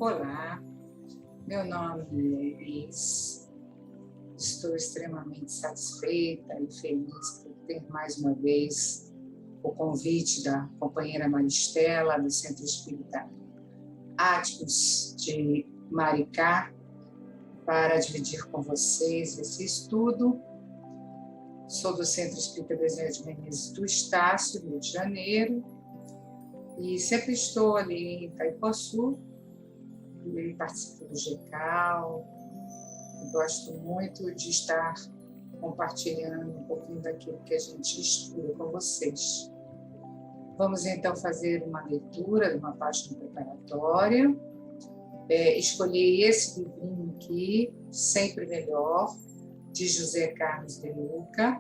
Olá, meu nome é Elis. Estou extremamente satisfeita e feliz por ter mais uma vez o convite da companheira Maristela, do Centro Espírita Áticos de Maricá, para dividir com vocês esse estudo. Sou do Centro Espírita Bezerra de Menezes do Estácio, Rio de Janeiro, e sempre estou ali em Itaipuaçu, e participo do GECAL. Gosto muito de estar compartilhando um pouquinho daquilo que a gente estuda com vocês. Vamos então fazer uma leitura de uma página preparatória. Escolhi esse livrinho aqui, Sempre Melhor, de José Carlos de Luca,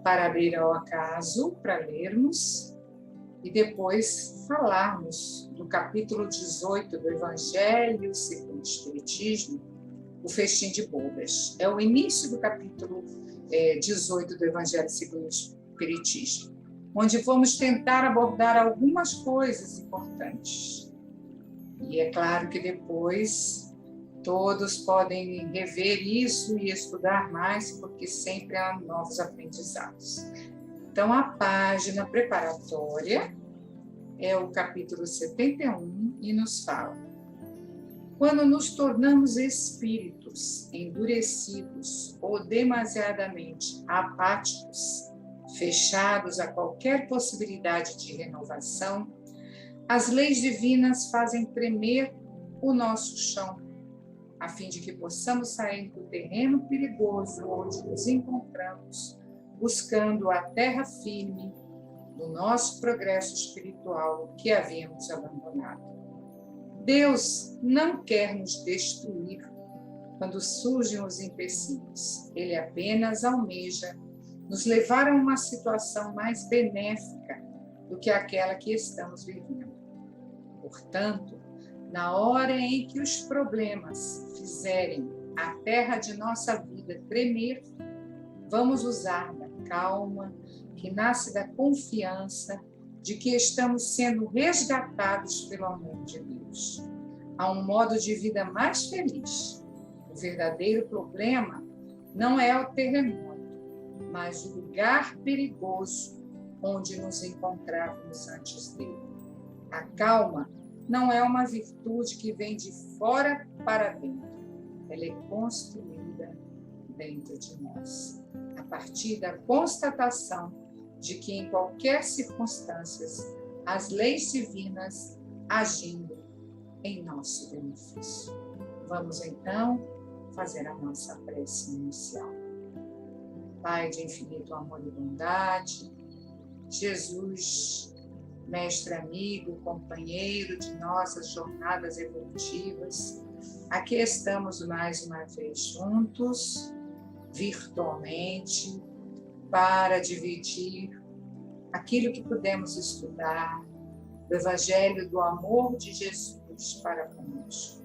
para abrir ao acaso, para lermos, e depois falarmos do capítulo 18 do Evangelho segundo o Espiritismo, o Festim de Bodas. É o início do capítulo 18 do Evangelho segundo o Espiritismo, onde vamos tentar abordar algumas coisas importantes. E é claro que depois todos podem rever isso e estudar mais, porque sempre há novos aprendizados. Então, a página preparatória é o capítulo 71 e nos fala: quando nos tornamos espíritos endurecidos ou demasiadamente apáticos, fechados a qualquer possibilidade de renovação, as leis divinas fazem tremer o nosso chão, a fim de que possamos sair do terreno perigoso onde nos encontramos, buscando a terra firme do nosso progresso espiritual que havíamos abandonado. Deus não quer nos destruir quando surgem os empecilhos. Ele apenas almeja nos levar a uma situação mais benéfica do que aquela que estamos vivendo. Portanto, na hora em que os problemas fizerem a terra de nossa vida tremer, vamos usar da calma que nasce da confiança de que estamos sendo resgatados pelo amor de Deus a um modo de vida mais feliz. O verdadeiro problema não é o terremoto, mas o lugar perigoso onde nos encontrávamos antes dele. A calma não é uma virtude que vem de fora para dentro, ela é construída dentro de nós, a partir da constatação de que em qualquer circunstância as leis divinas agindo em nosso benefício. Vamos então fazer a nossa prece inicial. Pai de infinito amor e bondade, Jesus, mestre amigo, companheiro de nossas jornadas evolutivas, aqui estamos mais uma vez juntos, virtualmente, para dividir aquilo que pudemos estudar do Evangelho do amor de Jesus para conosco.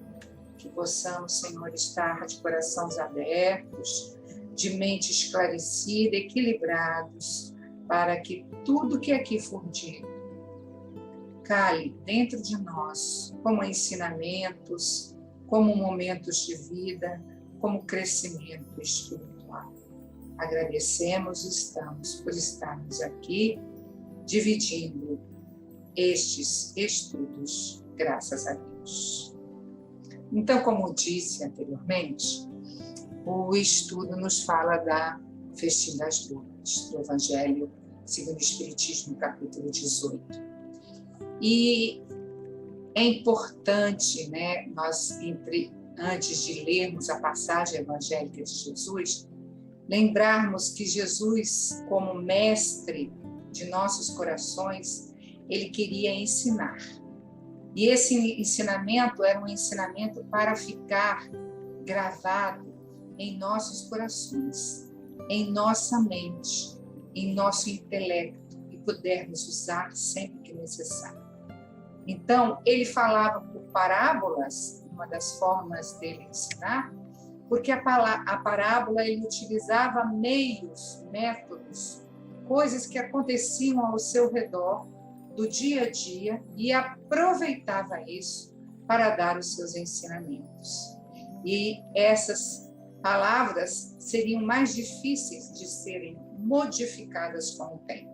Que possamos, Senhor, estar de corações abertos, de mente esclarecida, equilibrados, para que tudo que aqui for dito cale dentro de nós, como ensinamentos, como momentos de vida, como crescimento espiritual. Agradecemos, estamos por estarmos aqui dividindo estes estudos, graças a Deus. Então, como disse anteriormente, o estudo nos fala da Festim das Bodas, do Evangelho segundo o Espiritismo, capítulo 18. E é importante, né, antes de lermos a passagem evangélica de Jesus, lembrarmos que Jesus, como mestre de nossos corações, ele queria ensinar. E esse ensinamento era um ensinamento para ficar gravado em nossos corações, em nossa mente, em nosso intelecto, e pudermos usar sempre que necessário. Então, ele falava por parábolas, uma das formas dele ensinar, porque a parábola ele utilizava meios, métodos, coisas que aconteciam ao seu redor, do dia a dia, e aproveitava isso para dar os seus ensinamentos. E essas palavras seriam mais difíceis de serem modificadas com o tempo.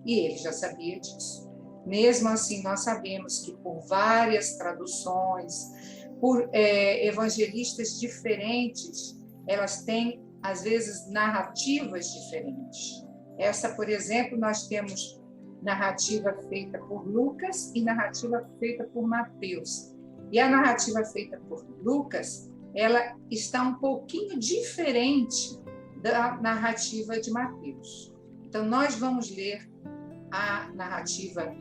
E ele já sabia disso. Mesmo assim, nós sabemos que por várias traduções, por evangelistas diferentes, elas têm, às vezes, narrativas diferentes. Essa, por exemplo, nós temos narrativa feita por Lucas e narrativa feita por Mateus. E a narrativa feita por Lucas, ela está um pouquinho diferente da narrativa de Mateus. Então, nós vamos ler a narrativa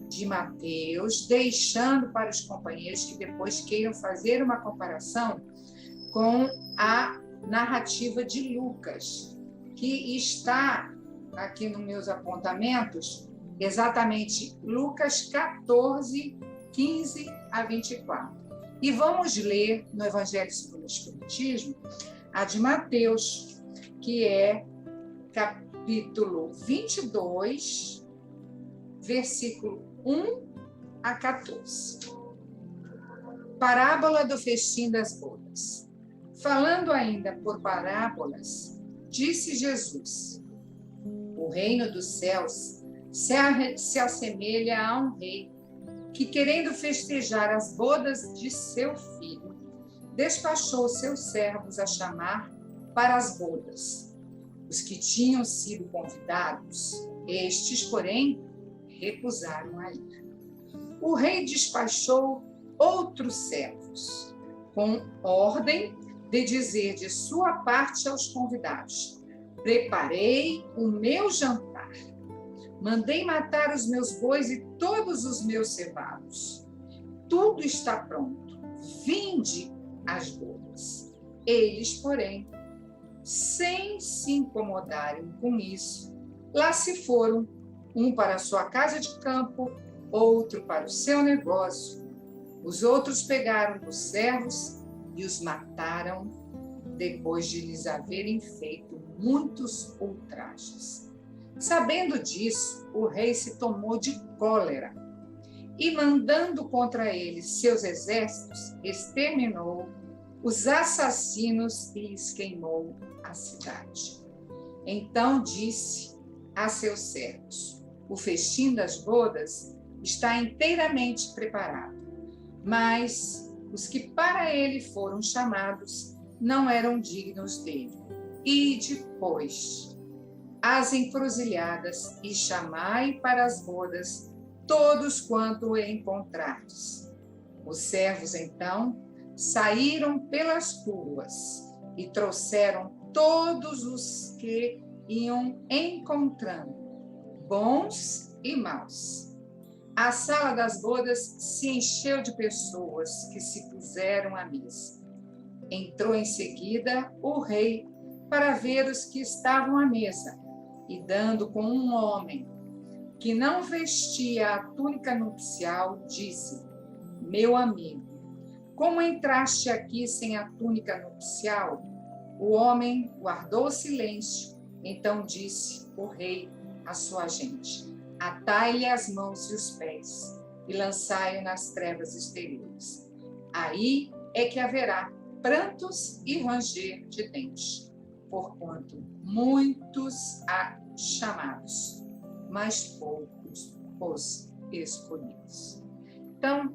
de Mateus, deixando para os companheiros que depois queiram fazer uma comparação com a narrativa de Lucas, que está aqui nos meus apontamentos, exatamente Lucas 14, 15 a 24. E vamos ler no Evangelho segundo o Espiritismo a de Mateus, que é capítulo 22, versículo 1 a 14. Parábola do festim das bodas. Falando ainda por parábolas, disse Jesus: o reino dos céus se assemelha a um rei que, querendo festejar as bodas de seu filho, despachou seus servos a chamar para as bodas. Os que tinham sido convidados, estes, porém, recusaram a ir. O rei despachou outros servos, com ordem de dizer de sua parte aos convidados: preparei o meu jantar, mandei matar os meus bois e todos os meus cevados. Tudo está pronto, vinde às bodas. Eles, porém, sem se incomodarem com isso, lá se foram, um para a sua casa de campo, outro para o seu negócio. Os outros pegaram dos servos e os mataram, depois de lhes haverem feito muitos ultrajes. Sabendo disso, o rei se tomou de cólera e, mandando contra eles seus exércitos, exterminou os assassinos e lhes queimou a cidade. Então disse a seus servos: o festim das bodas está inteiramente preparado, mas os que para ele foram chamados não eram dignos dele. Ide, pois, às encruzilhadas e chamai para as bodas todos quanto encontrardes. Os servos, então, saíram pelas ruas e trouxeram todos os que iam encontrando, bons e maus. A sala das bodas se encheu de pessoas que se puseram à mesa. Entrou em seguida o rei para ver os que estavam à mesa, e dando com um homem que não vestia a túnica nupcial, disse: meu amigo, como entraste aqui sem a túnica nupcial? O homem guardou silêncio. Então disse o rei à sua gente: atai-lhe as mãos e os pés e lançai-o nas trevas exteriores. Aí é que haverá prantos e ranger de dentes, porquanto muitos há chamados, mas poucos os escolhidos. Então,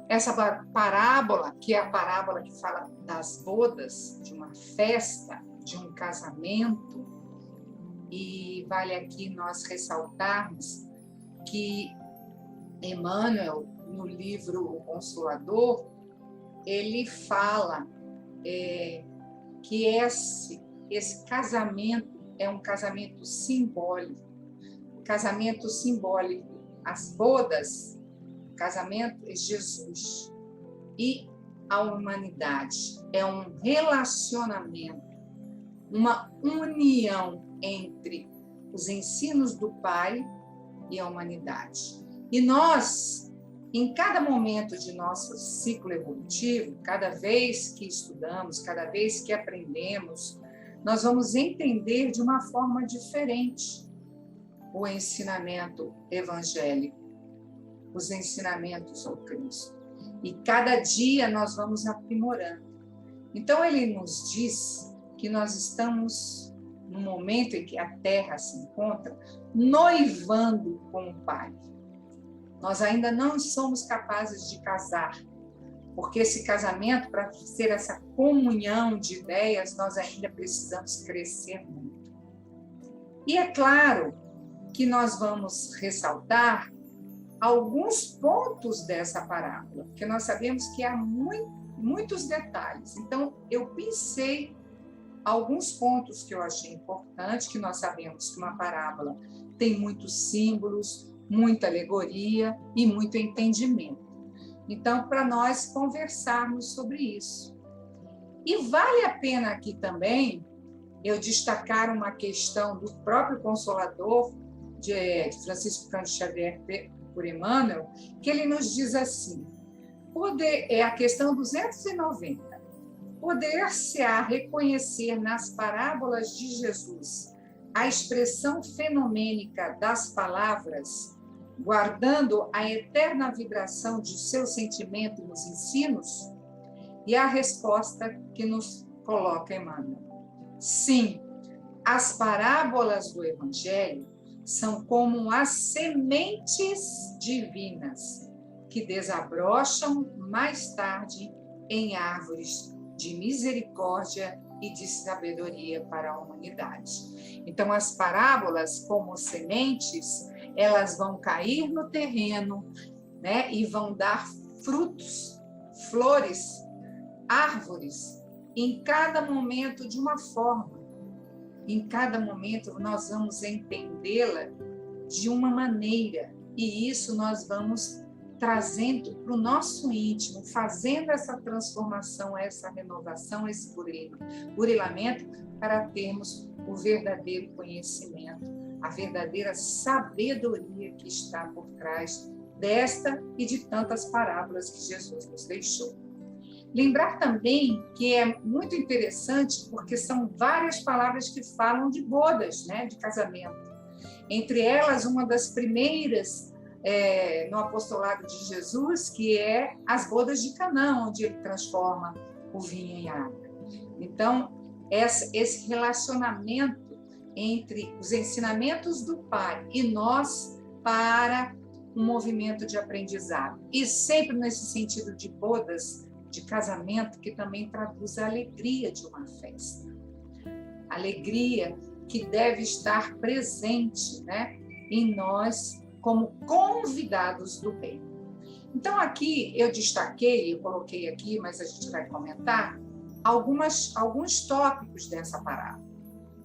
essa parábola, que é a parábola que fala das bodas, de uma festa, de um casamento, e vale aqui nós ressaltarmos que Emmanuel, no livro O Consolador, ele fala que esse casamento é um casamento simbólico. Casamento simbólico. As bodas, o casamento é Jesus. E a humanidade é um relacionamento, uma união entre os ensinos do Pai e a humanidade. E nós, em cada momento de nosso ciclo evolutivo, cada vez que estudamos, cada vez que aprendemos, nós vamos entender de uma forma diferente o ensinamento evangélico, os ensinamentos do Cristo. E cada dia nós vamos aprimorando. Então, ele nos diz que nós estamos no momento em que a Terra se encontra noivando com o Pai. Nós ainda não somos capazes de casar, porque esse casamento, para ser essa comunhão de ideias, nós ainda precisamos crescer muito. E é claro que nós vamos ressaltar alguns pontos dessa parábola, porque nós sabemos que há muitos detalhes. Então, eu pensei alguns pontos que eu achei importantes, que nós sabemos que uma parábola tem muitos símbolos, muita alegoria e muito entendimento. Então, para nós conversarmos sobre isso. E vale a pena aqui também eu destacar uma questão do próprio Consolador, de Francisco Cândido Xavier por Emmanuel, que ele nos diz assim, é a questão 290. Poder-se-á reconhecer nas parábolas de Jesus a expressão fenomênica das palavras, guardando a eterna vibração de seu sentimento nos ensinos? E a resposta que nos coloca Emmanuel. Sim, as parábolas do Evangelho são como as sementes divinas que desabrocham mais tarde em árvores de misericórdia e de sabedoria para a humanidade. Então, as parábolas, como sementes, elas vão cair no terreno, né, e vão dar frutos, flores, árvores, em cada momento de uma forma. Em cada momento nós vamos entendê-la de uma maneira, e isso nós vamos trazendo para o nosso íntimo, fazendo essa transformação, essa renovação, esse burilamento, para termos o verdadeiro conhecimento, a verdadeira sabedoria que está por trás desta e de tantas parábolas que Jesus nos deixou. Lembrar também que é muito interessante, porque são várias palavras que falam de bodas, né, de casamento. Entre elas, uma das primeiras no apostolado de Jesus, que é as bodas de Canaã, onde ele transforma o vinho em água. Então, esse relacionamento entre os ensinamentos do Pai e nós para um movimento de aprendizado. E sempre nesse sentido de bodas, de casamento, que também traduz a alegria de uma festa. Alegria que deve estar presente, né, em nós, como convidados do bem. Então, aqui eu destaquei, eu coloquei aqui, mas a gente vai comentar, alguns tópicos dessa parábola.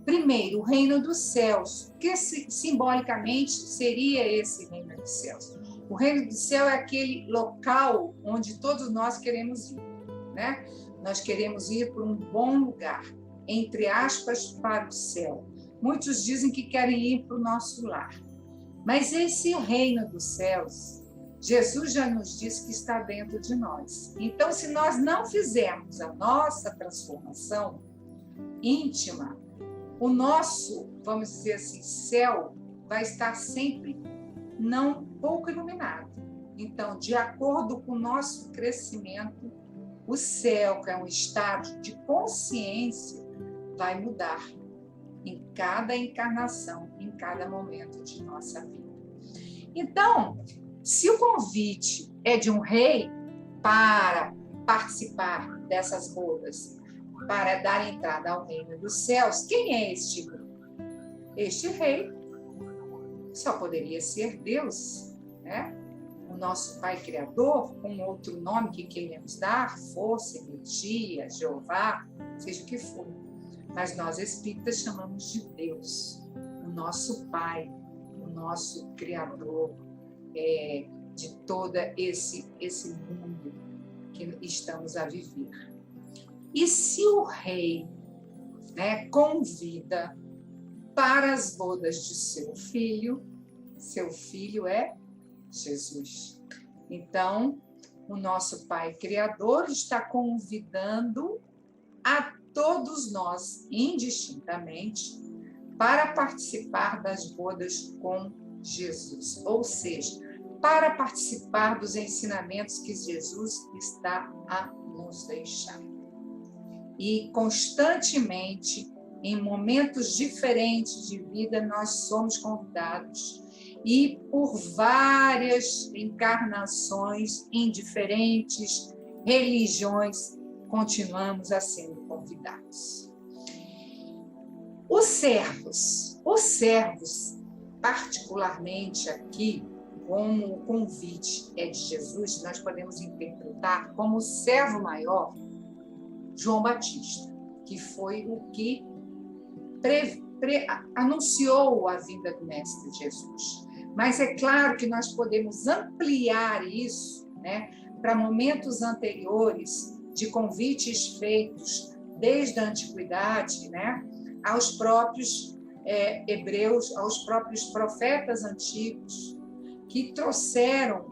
Primeiro, o reino dos céus, que simbolicamente seria esse reino dos céus. O reino do céu é aquele local onde todos nós queremos ir, né? Nós queremos ir para um bom lugar, entre aspas, para o céu. Muitos dizem que querem ir para o nosso lar. Mas esse reino dos céus, Jesus já nos disse que está dentro de nós. Então, se nós não fizermos a nossa transformação íntima, o nosso, vamos dizer assim, céu vai estar sempre não pouco iluminado. Então, de acordo com o nosso crescimento, o céu, que é um estado de consciência, vai mudar em cada encarnação, em cada momento de nossa vida. Então, se o convite é de um rei para participar dessas bodas, para dar entrada ao reino dos céus, quem é este rei? Este rei só poderia ser Deus, né? O nosso Pai Criador, com outro nome que queremos dar, força, energia, Jeová, seja o que for. Mas nós espíritas chamamos de Deus, o nosso Pai, o nosso Criador de todo esse mundo que estamos a viver. E se o rei, né, convida para as bodas de seu filho é Jesus. Então, o nosso Pai Criador está convidando a todos nós, indistintamente, para participar das bodas com Jesus. Ou seja, para participar dos ensinamentos que Jesus está a nos deixar. E constantemente, em momentos diferentes de vida, nós somos convidados. E por várias encarnações em diferentes religiões, continuamos a ser convidados. Os servos, particularmente aqui, como o convite é de Jesus, nós podemos interpretar como o servo maior João Batista, que foi o que anunciou a vinda do Mestre Jesus. Mas é claro que nós podemos ampliar isso, né, para momentos anteriores de convites feitos desde a antiguidade, né, aos próprios hebreus, aos próprios profetas antigos, que trouxeram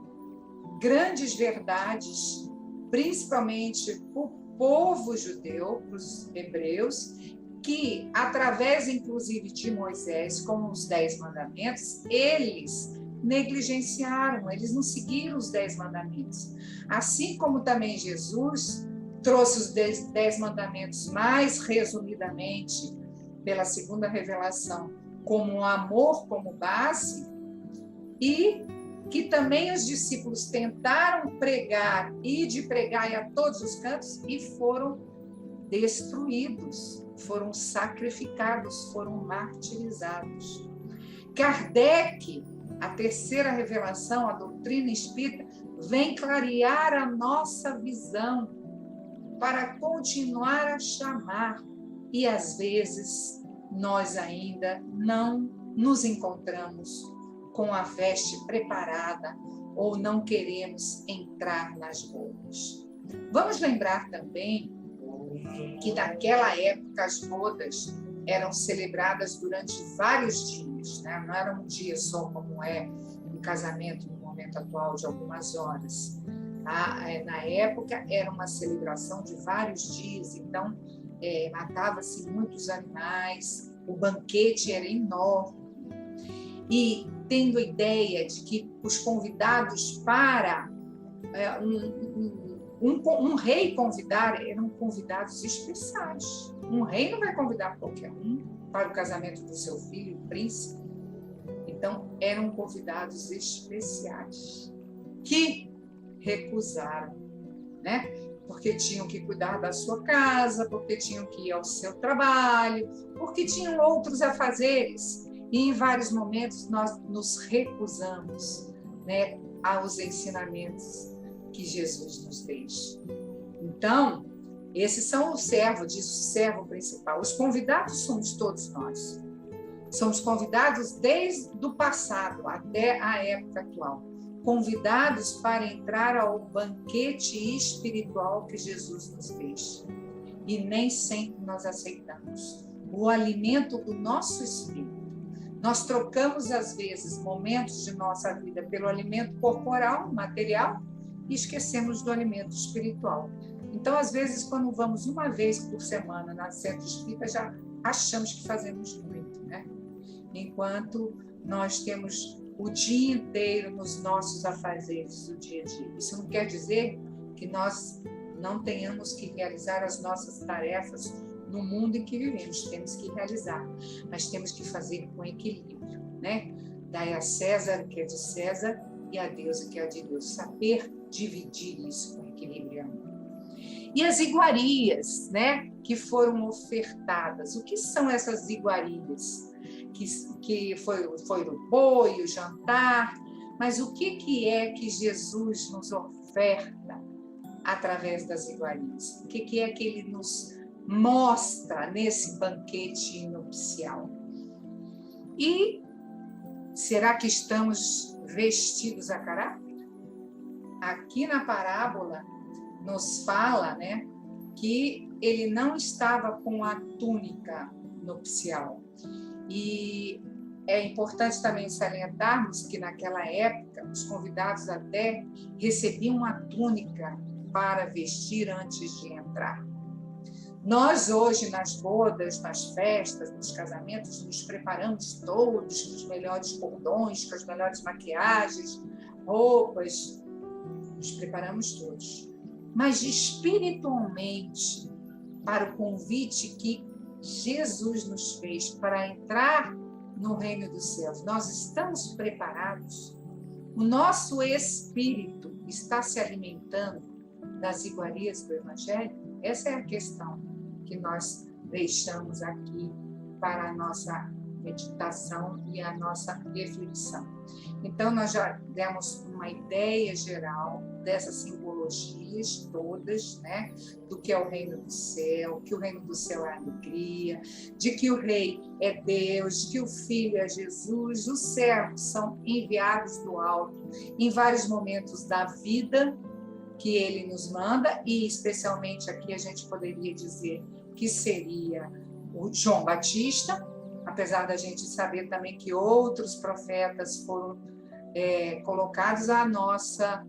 grandes verdades, principalmente para o povo judeu, para os hebreus, que, através, inclusive, de Moisés, com os 10 mandamentos, eles negligenciaram, eles não seguiram os 10 mandamentos. Assim como também Jesus trouxe os 10 mandamentos mais resumidamente, pela segunda revelação, como o amor como base, e que também os discípulos tentaram pregar e de pregar a todos os cantos e foram destruídos, foram sacrificados, foram martirizados. Kardec, a terceira revelação, a doutrina espírita, vem clarear a nossa visão para continuar a chamar, e às vezes nós ainda não nos encontramos com a veste preparada ou não queremos entrar nas bodas. Vamos lembrar também que naquela época as bodas eram celebradas durante vários dias, né? Não era um dia só como é um casamento no momento atual de algumas horas. Na época era uma celebração de vários dias, então matava-se muitos animais, o banquete era enorme. E tendo ideia de que os convidados para um rei convidar eram convidados especiais. Um rei não vai convidar qualquer um para o casamento do seu filho, o príncipe. Então, eram convidados especiais que recusaram, né? Porque tinham que cuidar da sua casa, porque tinham que ir ao seu trabalho, porque tinham outros afazeres. E em vários momentos nós nos recusamos, né, aos ensinamentos que Jesus nos deixa. Então, esses são os servos, diz o servo principal. Os convidados somos todos nós. Somos convidados desde o passado até a época atual. Convidados para entrar ao banquete espiritual que Jesus nos deixa. E nem sempre nós aceitamos o alimento do nosso espírito. Nós trocamos, às vezes, momentos de nossa vida pelo alimento corporal, material, e esquecemos do alimento espiritual. Então, às vezes, quando vamos uma vez por semana na Centro Espírita, já achamos que fazemos muito, né? Enquanto nós temos o dia inteiro nos nossos afazeres do dia a dia. Isso não quer dizer que nós não tenhamos que realizar as nossas tarefas no mundo em que vivemos, temos que realizar, mas temos que fazer com equilíbrio, né? Dai a César o que é de César e a Deus o que é de Deus. Saber dividir isso com equilíbrio e amor. E as iguarias, né? Que foram ofertadas. O que são essas iguarias? Que foi o boi, o jantar, mas o que é que Jesus nos oferta através das iguarias? O que é que ele nos mostra nesse banquete nupcial? E será que estamos vestidos a caráter? Aqui na parábola nos fala, né, que ele não estava com a túnica nupcial. E é importante também salientarmos que naquela época os convidados até recebiam uma túnica para vestir antes de entrar. Nós hoje, nas bodas, nas festas, nos casamentos, nos preparamos todos com os melhores cordões, com as melhores maquiagens, roupas, nos preparamos todos. Mas espiritualmente, para o convite que Jesus nos fez para entrar no reino dos céus, nós estamos preparados? O nosso espírito está se alimentando das iguarias do Evangelho? Essa é a questão que nós deixamos aqui para a nossa meditação e a nossa reflexão. Então, nós já demos uma ideia geral dessas simbologias todas, né? Do que é o reino do céu, que o reino do céu é a alegria, de que o rei é Deus, que o filho é Jesus, os servos são enviados do alto em vários momentos da vida que ele nos manda, e especialmente aqui a gente poderia dizer que seria o João Batista, apesar da gente saber também que outros profetas foram colocados à nossa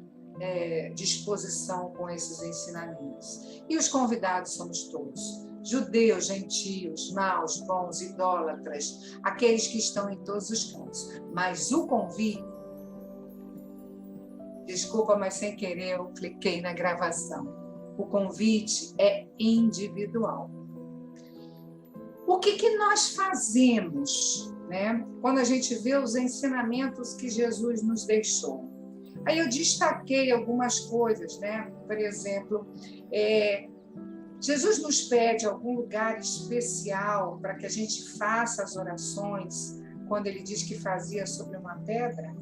disposição com esses ensinamentos. E os convidados somos todos, judeus, gentios, maus, bons, idólatras, aqueles que estão em todos os cantos. Mas o convite, desculpa, mas sem querer eu cliquei na gravação, o convite é individual. O que nós fazemos, né, quando a gente vê os ensinamentos que Jesus nos deixou? Aí eu destaquei algumas coisas, né? Por exemplo, Jesus nos pede algum lugar especial para que a gente faça as orações, quando ele diz que fazia sobre uma pedra,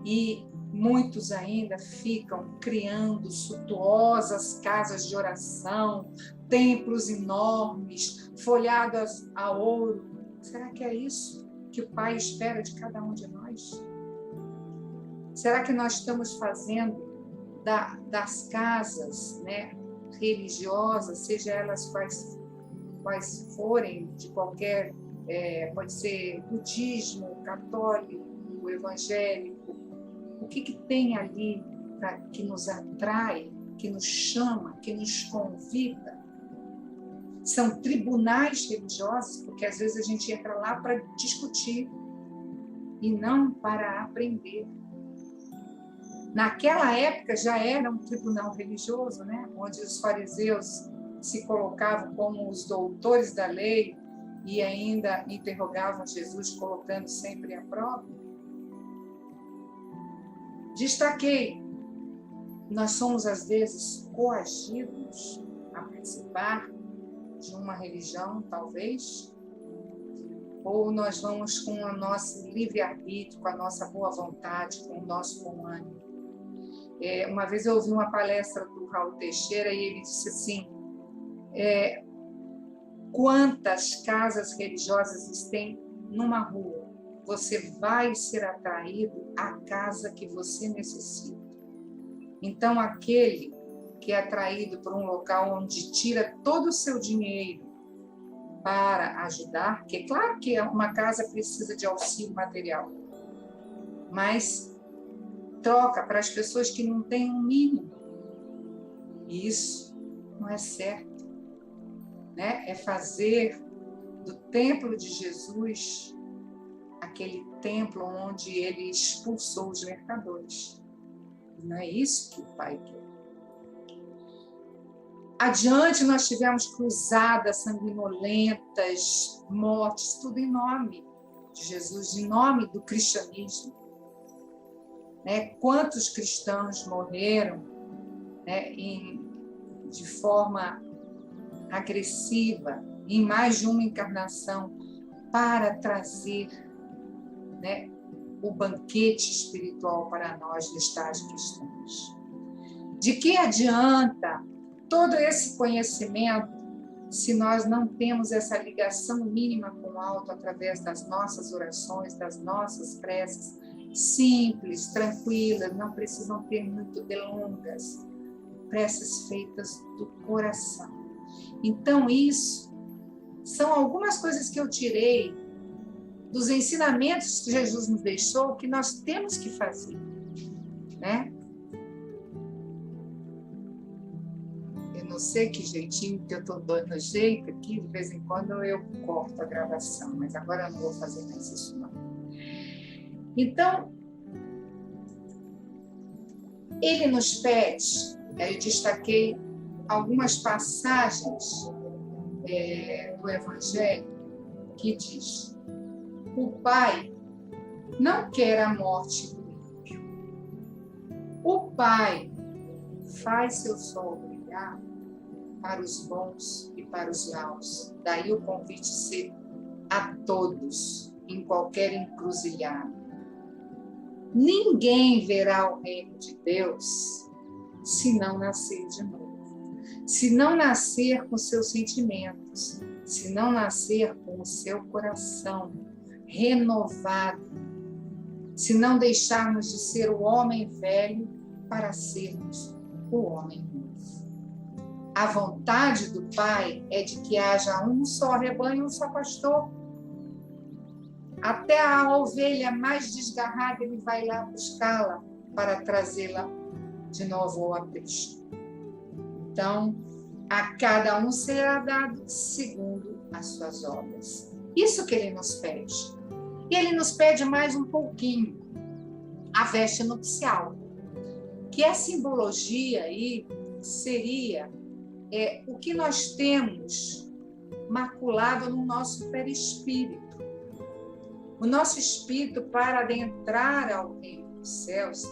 e muitos ainda ficam criando suntuosas casas de oração, templos enormes, folhados a ouro. Será que é isso que o Pai espera de cada um de nós? Será que nós estamos fazendo das casas, né, religiosas, seja elas quais forem, de qualquer, pode ser budismo, católico, evangélico, o que tem ali que nos atrai, que nos chama, que nos convida? São tribunais religiosos, porque às vezes a gente entra lá para discutir e não para aprender. Naquela época já era um tribunal religioso, né? Onde os fariseus se colocavam como os doutores da lei e ainda interrogavam Jesus, colocando sempre à prova. Destaquei, nós somos às vezes coagidos a participar de uma religião, talvez, ou nós vamos com o nosso livre-arbítrio, com a nossa boa vontade, com o nosso bom ânimo. Uma vez eu ouvi uma palestra do Raul Teixeira e ele disse assim, quantas casas religiosas existem numa rua? Você vai ser atraído à casa que você necessita. Então, aquele que é atraído por um local onde tira todo o seu dinheiro para ajudar, porque claro que uma casa precisa de auxílio material, mas troca para as pessoas que não têm um mínimo. E isso não é certo, né? É fazer do templo de Jesus aquele templo onde ele expulsou os mercadores. Não é isso que o Pai quer. Adiante nós tivemos cruzadas sanguinolentas, mortes, tudo em nome de Jesus, em nome do cristianismo. Né? Quantos cristãos morreram, né, de forma agressiva, em mais de uma encarnação, para trazer, né, o banquete espiritual para nós no estágio que estamos. De que adianta todo esse conhecimento se nós não temos essa ligação mínima com o alto através das nossas orações, das nossas preces, simples, tranquilas, não precisam ter muito delongas, preces feitas do coração. Então, isso são algumas coisas que eu tirei dos ensinamentos que Jesus nos deixou, que nós temos que fazer, né? Eu não sei que jeitinho que eu estou dando jeito aqui, de vez em quando eu corto a gravação, mas agora eu não vou fazer mais isso não. Então, Ele nos pede, eu destaquei algumas passagens do Evangelho que diz: o Pai não quer a morte do ímpio. O Pai faz seu sol brilhar para os bons e para os maus. Daí o convite ser a todos, em qualquer encruzilhada. Ninguém verá o reino de Deus se não nascer de novo, se não nascer com seus sentimentos, se não nascer com o seu coração renovado, se não deixarmos de ser o homem velho para sermos o homem novo. A vontade do Pai é de que haja um só rebanho, um só pastor. Até a ovelha mais desgarrada, ele vai lá buscá-la para trazê-la de novo ao aprisco. Então, a cada um será dado segundo as suas obras. Isso que ele nos pede. E ele nos pede mais um pouquinho, a veste nupcial, que a simbologia aí seria o que nós temos maculado no nosso perispírito. O nosso espírito, para adentrar ao reino dos céus,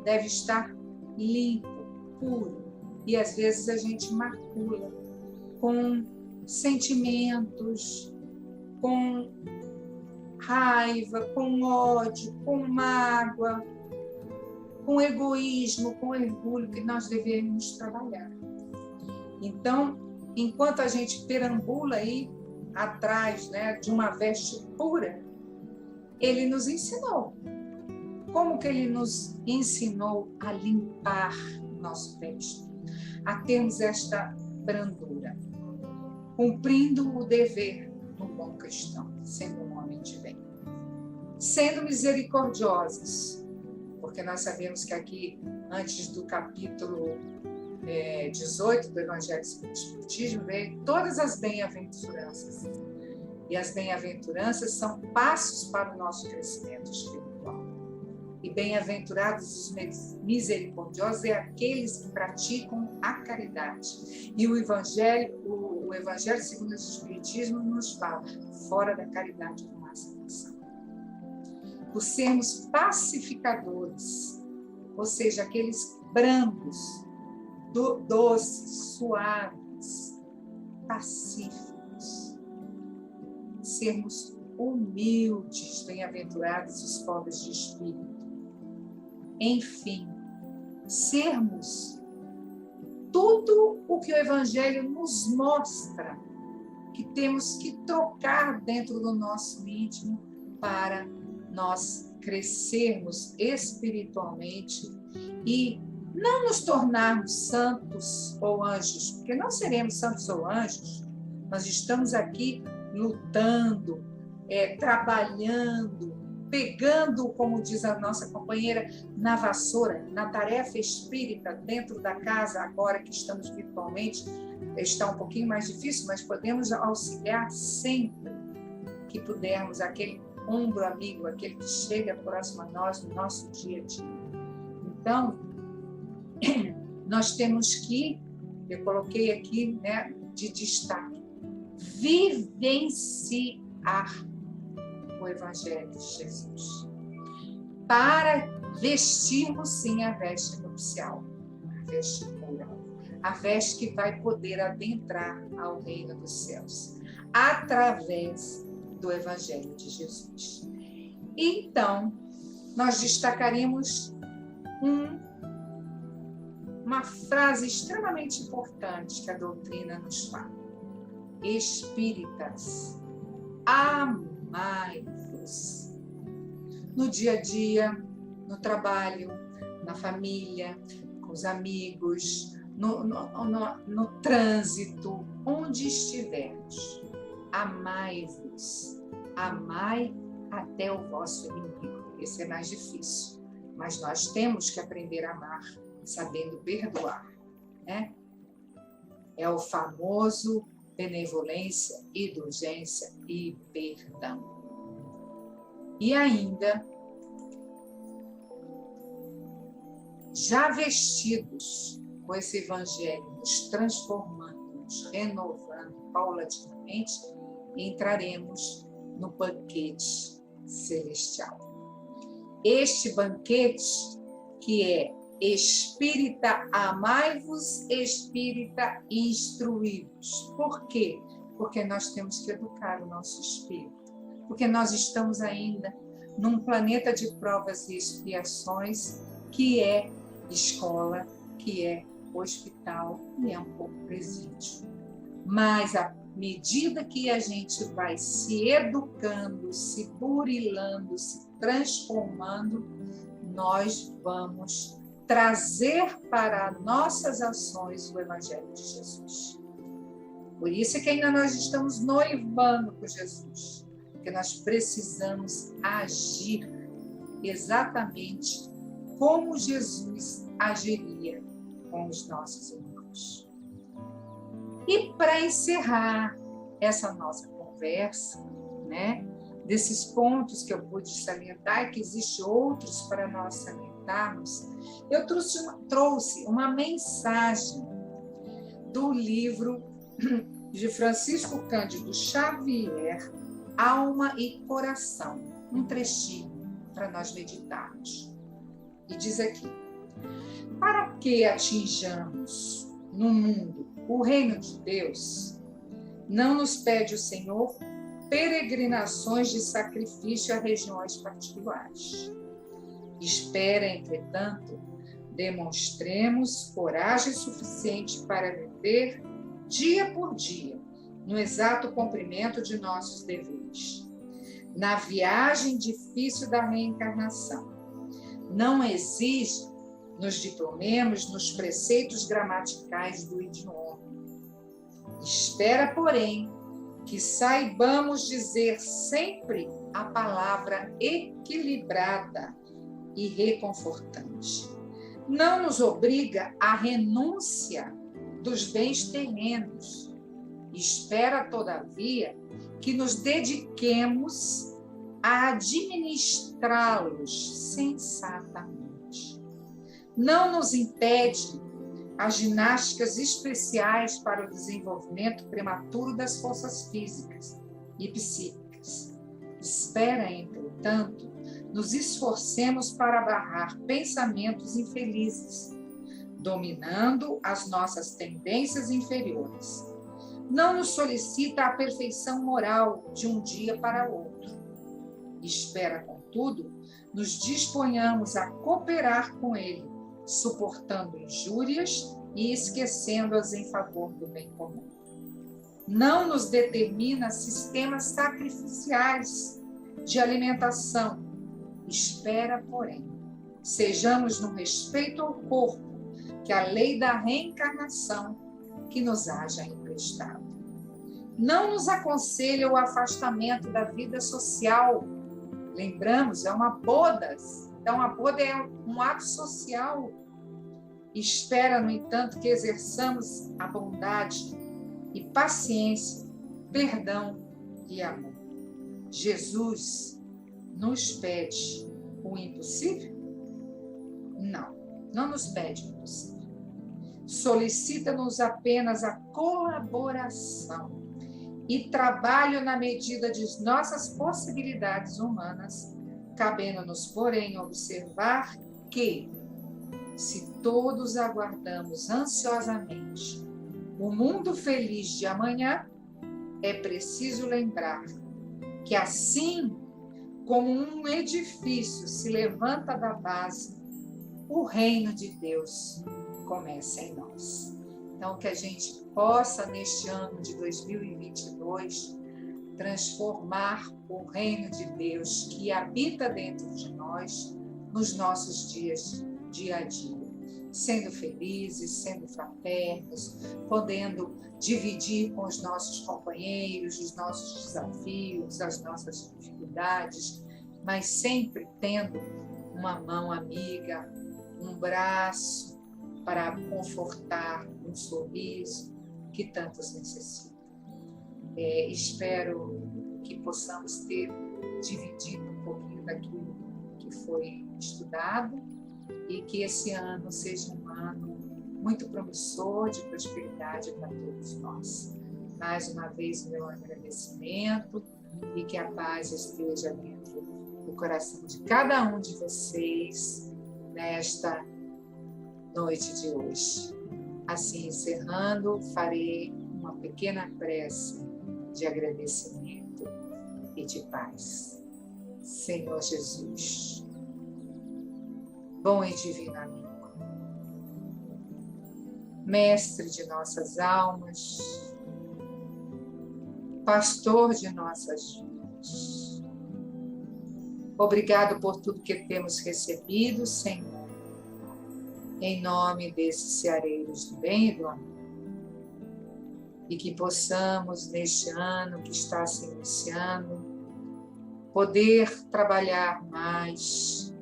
deve estar limpo, puro. E às vezes a gente macula com sentimentos, com raiva, com ódio, com mágoa, com egoísmo, com orgulho, que nós devemos trabalhar. Então, enquanto a gente perambula aí atrás, de uma veste pura, ele nos ensinou. Como que ele nos ensinou a limpar nosso peito, a termos esta brandura, cumprindo o dever de um bom cristão, sendo um homem de bem, sendo misericordiosos, porque nós sabemos que aqui, antes do capítulo 18 do Evangelho segundo o Espiritismo, veio todas as bem-aventuranças. E as bem-aventuranças são passos para o nosso crescimento espiritual. E bem-aventurados os misericordiosos é aqueles que praticam a caridade. E o Evangelho segundo o Espiritismo nos fala: fora da caridade não há salvação. Por sermos pacificadores, ou seja, aqueles brandos, doces, suaves, pacíficos. Sermos humildes, bem-aventurados os pobres de espírito. Enfim, sermos tudo o que o Evangelho nos mostra que temos que trocar dentro do nosso íntimo para nós crescermos espiritualmente e não nos tornarmos santos ou anjos, porque não seremos santos ou anjos. Nós estamos aqui lutando, trabalhando, pegando, como diz a nossa companheira, na vassoura, na tarefa espírita dentro da casa, agora que estamos virtualmente, está um pouquinho mais difícil, mas podemos auxiliar sempre que pudermos, aquele ombro amigo, aquele que chega próximo a nós no nosso dia a dia. Então, nós temos que, eu coloquei aqui, de destaque, vivenciar o Evangelho de Jesus, para vestirmos sim a veste nupcial, a veste pura, a veste que vai poder adentrar ao reino dos céus, através do Evangelho de Jesus. Então, nós destacaríamos uma frase extremamente importante que a doutrina nos fala: espíritas, amai-vos. No dia a dia, no trabalho, na família, com os amigos, no trânsito, onde estivermos, amai-vos. Amai até o vosso inimigo. Esse é mais difícil, mas nós temos que aprender a amar, sabendo perdoar, É o famoso benevolência, indulgência e perdão. E ainda, já vestidos com esse evangelho, nos transformando, nos renovando paulatinamente, entraremos no banquete celestial. Este banquete que é espírita, amai-vos, espírita, instruí-vos. Por quê? Porque nós temos que educar o nosso espírito. Porque nós estamos ainda num planeta de provas e expiações, que é escola, que é hospital e é um pouco presídio. Mas à medida que a gente vai se educando, se burilando, se transformando, nós vamos trazer para nossas ações o Evangelho de Jesus. Por isso é que ainda nós estamos noivando com Jesus, porque nós precisamos agir exatamente como Jesus agiria com os nossos irmãos. E para encerrar essa nossa conversa, né, desses pontos que eu pude salientar, que existem outros para nós salientarmos, eu trouxe uma mensagem do livro de Francisco Cândido Xavier, Alma e Coração, um trechinho para nós meditarmos. E diz aqui: para que atinjamos no mundo o reino de Deus, não nos pede o Senhor peregrinações de sacrifício a regiões particulares. Espera, entretanto, demonstremos coragem suficiente para viver dia por dia, no exato cumprimento de nossos deveres. Na viagem difícil da reencarnação, não exige nos diplomemos nos preceitos gramaticais do idioma. Espera, porém, que saibamos dizer sempre a palavra equilibrada e reconfortante. Não nos obriga à renúncia dos bens terrenos. Espera, todavia, que nos dediquemos a administrá-los sensatamente. Não nos impede as ginásticas especiais para o desenvolvimento prematuro das forças físicas e psíquicas. Espera, entretanto, nos esforcemos para barrar pensamentos infelizes, dominando as nossas tendências inferiores. Não nos solicita a perfeição moral de um dia para outro. Espera, contudo, nos disponhamos a cooperar com ele, suportando injúrias e esquecendo-as em favor do bem comum. Não nos determina sistemas sacrificiais de alimentação. Espera, porém, sejamos no respeito ao corpo, que a lei da reencarnação que nos haja emprestado. Não nos aconselha o afastamento da vida social. Lembramos, é uma boda. Então, a boda é um ato social. Espera, no entanto, que exerçamos a bondade e paciência, perdão e amor. Jesus nos pede o impossível? Não nos pede o impossível. Solicita-nos apenas a colaboração e trabalho na medida de nossas possibilidades humanas, cabendo-nos, porém, observar que, se todos aguardamos ansiosamente o mundo feliz de amanhã, é preciso lembrar que, assim como um edifício se levanta da base, o reino de Deus começa em nós. Então, que a gente possa, neste ano de 2022, transformar o reino de Deus que habita dentro de nós nos nossos dias, dia a dia, sendo felizes, sendo fraternos, podendo dividir com os nossos companheiros os nossos desafios, as nossas dificuldades, mas sempre tendo uma mão amiga, um braço para confortar, um sorriso que tantos necessitam. Espero que possamos ter dividido um pouquinho daquilo que foi estudado e que esse ano seja um ano muito promissor de prosperidade para todos nós. Mais uma vez, meu agradecimento e que a paz esteja dentro do coração de cada um de vocês nesta noite de hoje. Assim, encerrando, farei uma pequena prece de agradecimento e de paz. Senhor Jesus, bom e divino amigo, mestre de nossas almas, pastor de nossas vidas, obrigado por tudo que temos recebido, Senhor, em nome desses ceareiros do bem e do amor, e que possamos, neste ano que está se iniciando, poder trabalhar mais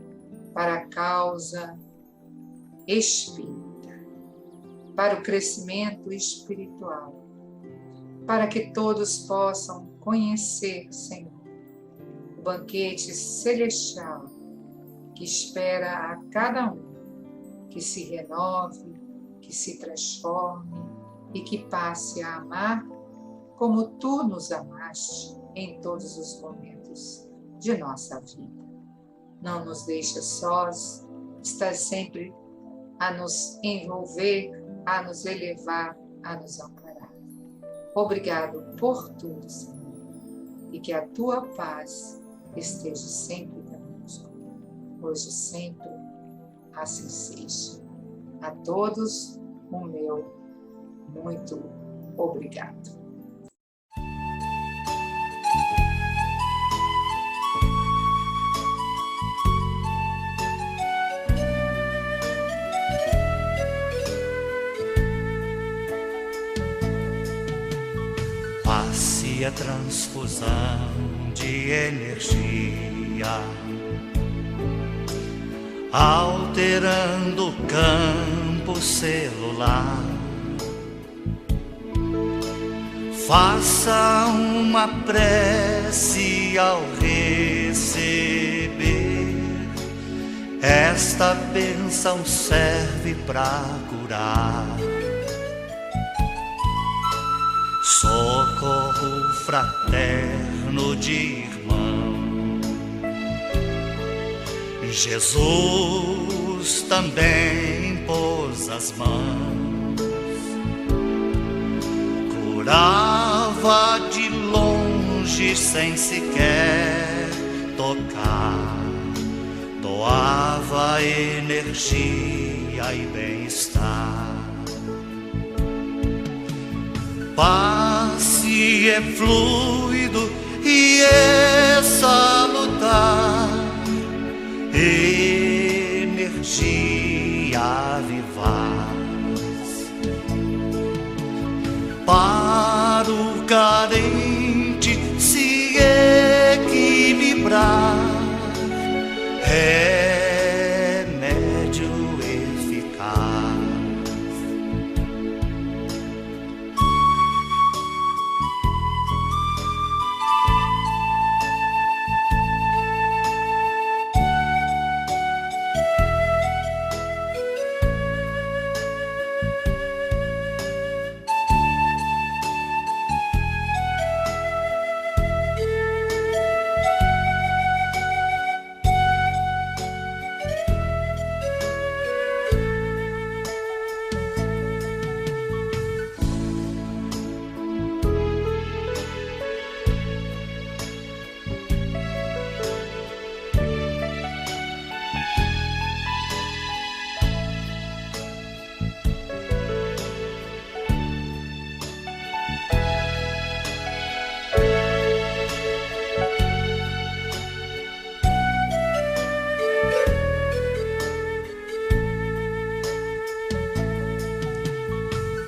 para a causa espírita, para o crescimento espiritual, para que todos possam conhecer, Senhor, o banquete celestial que espera a cada um, que se renove, que se transforme e que passe a amar como Tu nos amaste em todos os momentos de nossa vida. Não nos deixa sós, estás sempre a nos envolver, a nos elevar, a nos amparar. Obrigado por tudo, Senhor, e que a Tua paz esteja sempre conosco, hoje e sempre, assim seja. A todos, o meu muito obrigado. Passe a transfusão de energia, alterando o campo celular. Faça uma prece ao receber. Esta bênção serve para curar. Socorro fraterno de irmão. Jesus também pôs as mãos, curava de longe sem sequer tocar, doava energia e bem-estar. Passe é fluido e é salutar, energia vivaz. Para o carente se equilibrar, remédio eficaz.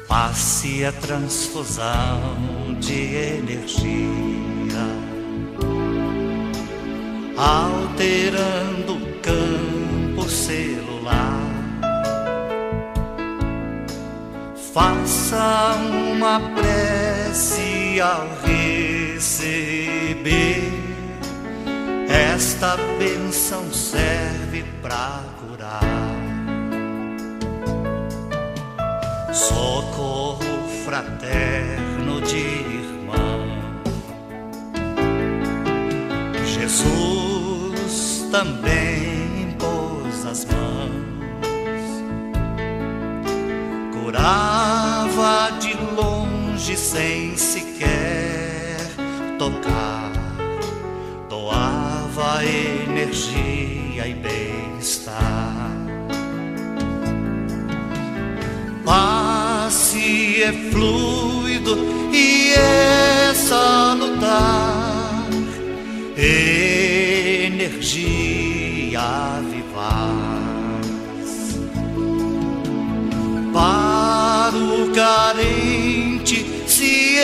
Passe a transfusão de energia, alterando o campo celular. Faça uma prece ao receber. Esta bênção serve para curar. socorro fraterno de irmão. Jesus também pôs as mãos, curava de longe sem sequer tocar, doava energia e bem-estar. Passe é fluido e é salutar, energia vivaz. Para o carente se